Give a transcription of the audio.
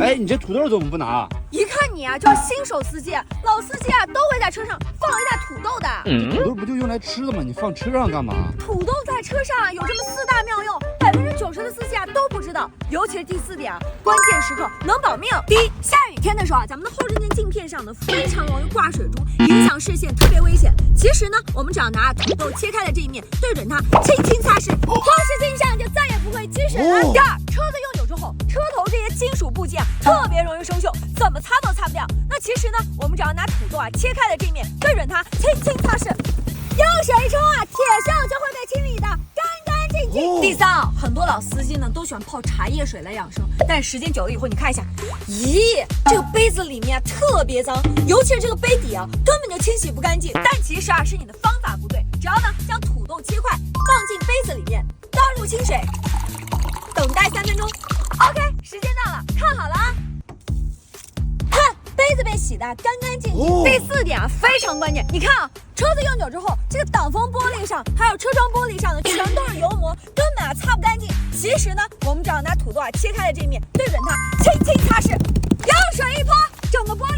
哎，你这土豆怎么不拿？一看你啊，就是新手司机，老司机啊都会在车上放一袋土豆的。土豆不就用来吃的吗？你放车上干嘛？土豆在车上有这么4大妙用，90%的司机啊都不知道。尤其是第4点啊，关键时刻能保命。第一，下雨天的时候啊，咱们的后视镜镜片上呢非常容易挂水珠，影响视线，特别危险。其实呢，我们只要拿土豆切开的这一面对准它，轻轻擦拭，后视镜上就再也不会积水了。第二，车子用久之后，车头这些金属部件啊特别容易生锈，怎么擦都擦不掉。那其实呢，我们只要拿土豆啊切开的这一面对准它，轻轻擦拭，用水一冲啊，铁锈就会被清理的干干净净。第三啊，很多老司机呢都喜欢泡茶叶水来养生，但时间久了以后，你看一下，咦，这个杯子里面啊特别脏，尤其是这个杯底啊根本就清洗不干净。但其实啊是你的方法不对，只要呢将土豆切块放进杯子里面，倒入清水，等待3分钟。OK， 时间到了，看好了啊。杯子被洗得干干净净。第4点啊，非常关键。你看啊，车子用久之后，这个挡风玻璃上还有车窗玻璃上呢，全都是油膜，根本啊擦不干净。其实呢，我们只要拿土豆啊切开的这一面，对准它，轻轻擦拭，用水一泼，整个玻